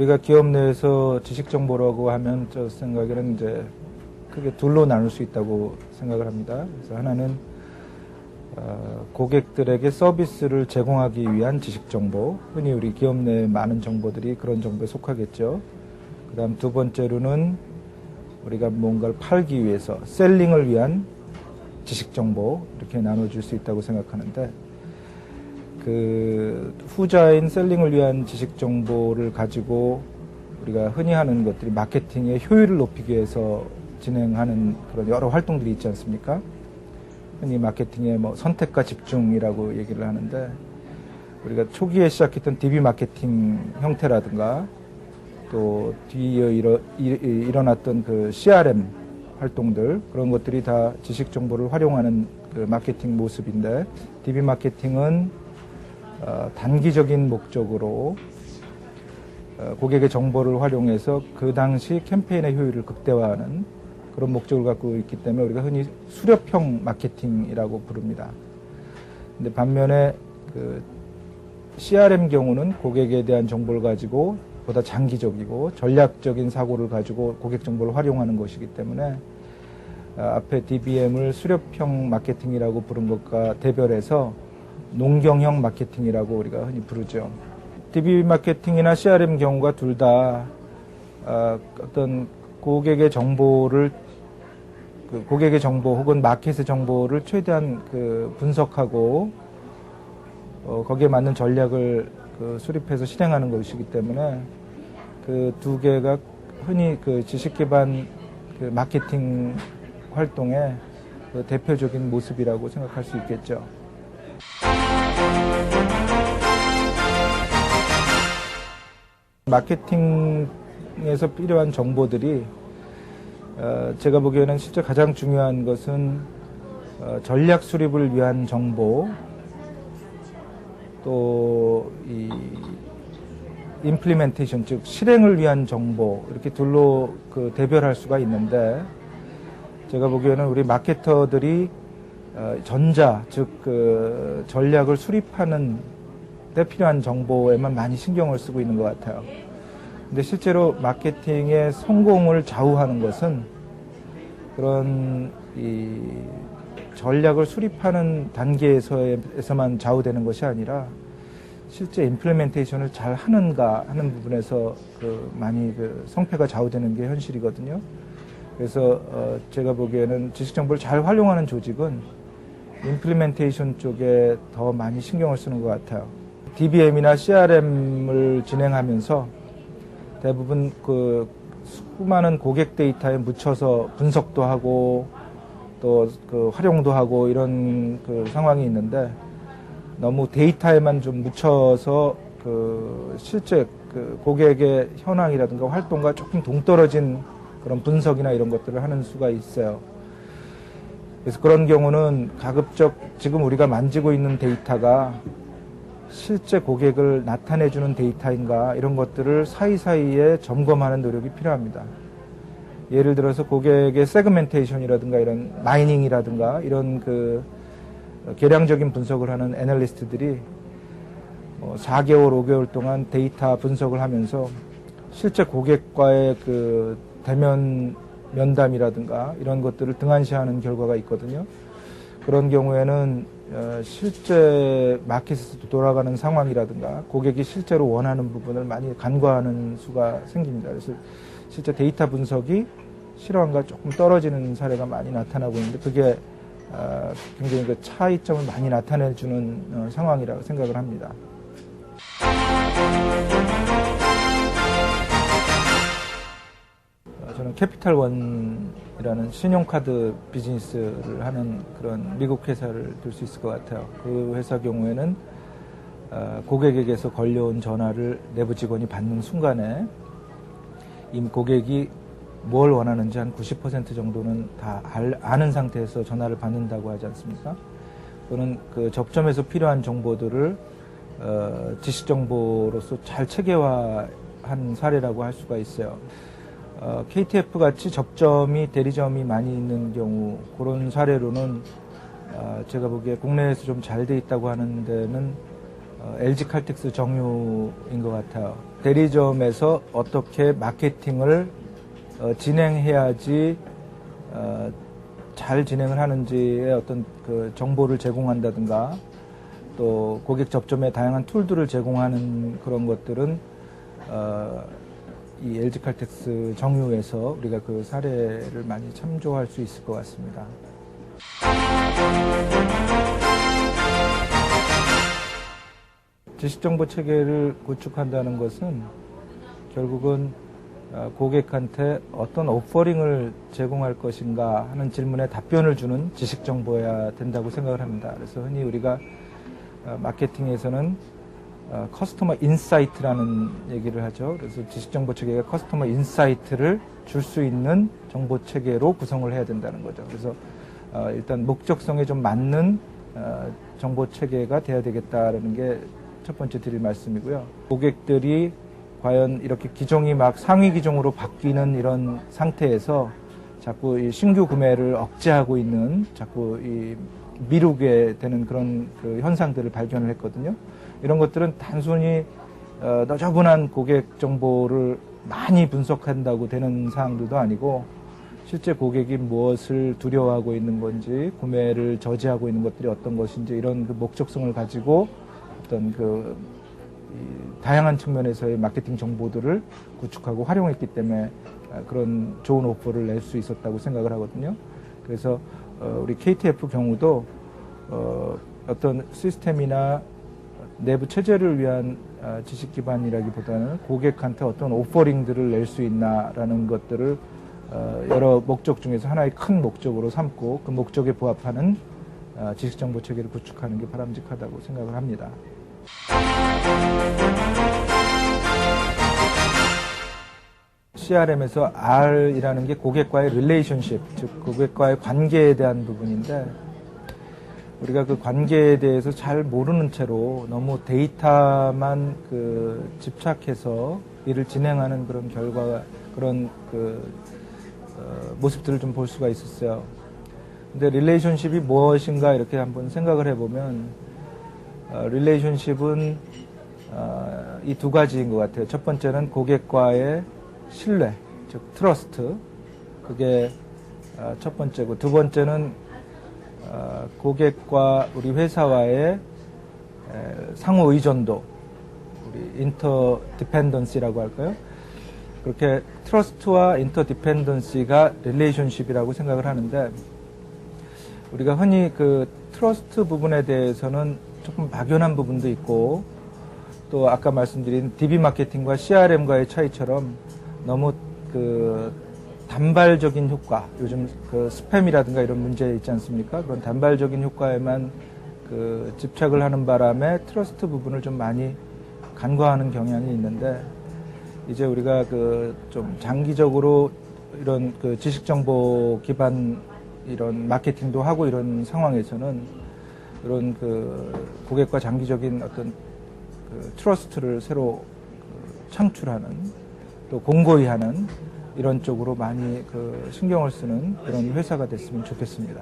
우리가 기업 내에서 지식 정보라고 하면 저 생각에는 이제 크게 둘로 나눌 수 있다고 생각을 합니다. 그래서 하나는 고객들에게 서비스를 제공하기 위한 지식 정보, 흔히 우리 기업 내 많은 정보들이 그런 정보에 속하겠죠. 그다음 두 번째로는 우리가 뭔가를 팔기 위해서 셀링을 위한 지식 정보, 이렇게 나눠줄 수 있다고 생각하는데, 그 후자인 셀링을 위한 지식 정보를 가지고 우리가 흔히 하는 것들이 마케팅의 효율을 높이기 위해서 진행하는 그런 여러 활동들이 있지 않습니까? 흔히 마케팅의 뭐 선택과 집중이라고 얘기를 하는데, 우리가 초기에 시작했던 DB 마케팅 형태라든가 또 뒤에 일어났던 그 CRM 활동들, 그런 것들이 다 지식 정보를 활용하는 그 마케팅 모습인데, DB 마케팅은 단기적인 목적으로 고객의 정보를 활용해서 그 당시 캠페인의 효율을 극대화하는 그런 목적을 갖고 있기 때문에 우리가 흔히 수렵형 마케팅이라고 부릅니다. 근데 반면에 그 CRM 경우는 고객에 대한 정보를 가지고 보다 장기적이고 전략적인 사고를 가지고 고객 정보를 활용하는 것이기 때문에 앞에 DBM을 수렵형 마케팅이라고 부른 것과 대별해서 농경형 마케팅이라고 우리가 흔히 부르죠. DB 마케팅이나 CRM 경우가 둘 다 어떤 고객의 정보를 고객의 정보 혹은 마켓의 정보를 최대한 분석하고 거기에 맞는 전략을 수립해서 실행하는 것이기 때문에 그 두 개가 흔히 지식 기반 마케팅 활동의 대표적인 모습이라고 생각할 수 있겠죠. 마케팅에서 필요한 정보들이 제가 보기에는 실제 가장 중요한 것은 전략 수립을 위한 정보, 또 이 임플리멘테이션, 즉 실행을 위한 정보, 이렇게 둘로 대별할 수가 있는데, 제가 보기에는 우리 마케터들이 전자, 즉 전략을 수립하는 데 필요한 정보에만 많이 신경을 쓰고 있는 것 같아요. 근데 실제로 마케팅의 성공을 좌우하는 것은 그런 이 전략을 수립하는 단계에서만 좌우되는 것이 아니라 실제 임플리멘테이션을 잘 하는가 하는 부분에서 많이 성패가 좌우되는 게 현실이거든요. 그래서 제가 보기에는 지식 정보를 잘 활용하는 조직은 임플리멘테이션 쪽에 더 많이 신경을 쓰는 것 같아요. DBM이나 CRM을 진행하면서 대부분 수많은 고객 데이터에 묻혀서 분석도 하고 또 활용도 하고 이런 상황이 있는데, 너무 데이터에만 좀 묻혀서 실제 고객의 현황이라든가 활동과 조금 동떨어진 그런 분석이나 이런 것들을 하는 수가 있어요. 그래서 그런 경우는 가급적 지금 우리가 만지고 있는 데이터가 실제 고객을 나타내주는 데이터인가, 이런 것들을 사이사이에 점검하는 노력이 필요합니다. 예를 들어서 고객의 세그멘테이션이라든가 이런 마이닝이라든가 이런 계량적인 분석을 하는 애널리스트들이 4개월, 5개월 동안 데이터 분석을 하면서 실제 고객과의 대면 면담이라든가 이런 것들을 등한시하는 결과가 있거든요. 그런 경우에는 실제 마켓에서 돌아가는 상황이라든가 고객이 실제로 원하는 부분을 많이 간과하는 수가 생깁니다. 그래서 실제 데이터 분석이 실화와 조금 떨어지는 사례가 많이 나타나고 있는데, 그게 굉장히 차이점을 많이 나타내주는 상황이라고 생각을 합니다. 저는 캐피탈원이라는 신용카드 비즈니스를 하는 그런 미국 회사를 들 수 있을 것 같아요. 그 회사 경우에는 고객에게서 걸려온 전화를 내부 직원이 받는 순간에 이미 고객이 뭘 원하는지 한 90% 정도는 다 아는 상태에서 전화를 받는다고 하지 않습니까? 또는 접점에서 필요한 정보들을 지식 정보로서 잘 체계화한 사례라고 할 수가 있어요. KTF 같이 접점이 대리점이 많이 있는 경우, 그런 사례로는 제가 보기에 국내에서 좀 잘 돼 있다고 하는 데는 LG 칼텍스 정유인 것 같아요. 대리점에서 어떻게 마케팅을 진행해야지 잘 진행을 하는지의 어떤 그 정보를 제공한다든가 또 고객 접점에 다양한 툴들을 제공하는 그런 것들은 이 LG 칼텍스 정유에서 우리가 그 사례를 많이 참조할 수 있을 것 같습니다. 지식정보 체계를 구축한다는 것은 결국은 고객한테 어떤 오퍼링을 제공할 것인가 하는 질문에 답변을 주는 지식정보여야 된다고 생각을 합니다. 그래서 흔히 우리가 마케팅에서는 커스터머 인사이트라는 얘기를 하죠. 그래서 지식정보 체계가 커스터머 인사이트를 줄 수 있는 정보 체계로 구성을 해야 된다는 거죠. 그래서 일단 목적성에 좀 맞는 정보 체계가 돼야 되겠다라는 게 첫 번째 드릴 말씀이고요. 고객들이 과연 이렇게 기종이 막 상위 기종으로 바뀌는 이런 상태에서 자꾸 이 신규 구매를 억제하고 있는 자꾸 이 미루게 되는 그런 그 현상들을 발견을 했거든요. 이런 것들은 단순히 너저분한 고객 정보를 많이 분석한다고 되는 사항들도 아니고 실제 고객이 무엇을 두려워하고 있는 건지 구매를 저지하고 있는 것들이 어떤 것인지 이런 그 목적성을 가지고 어떤 그 다양한 측면에서의 마케팅 정보들을 구축하고 활용했기 때문에 그런 좋은 오퍼를 낼 수 있었다고 생각을 하거든요. 그래서 우리 KTF 경우도 어떤 시스템이나 내부 체제를 위한 지식 기반이라기보다는 고객한테 어떤 오퍼링들을 낼 수 있나라는 것들을 여러 목적 중에서 하나의 큰 목적으로 삼고 그 목적에 부합하는 지식정보 체계를 구축하는 게 바람직하다고 생각을 합니다. CRM에서 R이라는 게 고객과의 릴레이션십, 즉 고객과의 관계에 대한 부분인데 우리가 그 관계에 대해서 잘 모르는 채로 너무 데이터만 그 집착해서 일을 진행하는 그런 결과 그런 그 모습들을 좀 볼 수가 있었어요. 근데 릴레이션십이 무엇인가 이렇게 한번 생각을 해보면 릴레이션십은 이 두 가지인 것 같아요. 첫 번째는 고객과의 신뢰, 즉 트러스트, 그게 첫 번째고 두 번째는 고객과 우리 회사와의 상호 의존도, 우리 인터 디펜던시라고 할까요? 그렇게 트러스트와 인터 디펜던시가 릴레이션십이라고 생각을 하는데 우리가 흔히 그 트러스트 부분에 대해서는 조금 막연한 부분도 있고 또 아까 말씀드린 DB 마케팅과 CRM과의 차이처럼 너무 그 단발적인 효과, 요즘 그 스팸이라든가 이런 문제 있지 않습니까? 그런 단발적인 효과에만 그 집착을 하는 바람에 트러스트 부분을 좀 많이 간과하는 경향이 있는데 이제 우리가 그 좀 장기적으로 이런 그 지식 정보 기반 이런 마케팅도 하고 이런 상황에서는 이런 그 고객과 장기적인 어떤 그 트러스트를 새로 창출하는 또 공고히 하는 이런 쪽으로 많이 그 신경을 쓰는 그런 회사가 됐으면 좋겠습니다.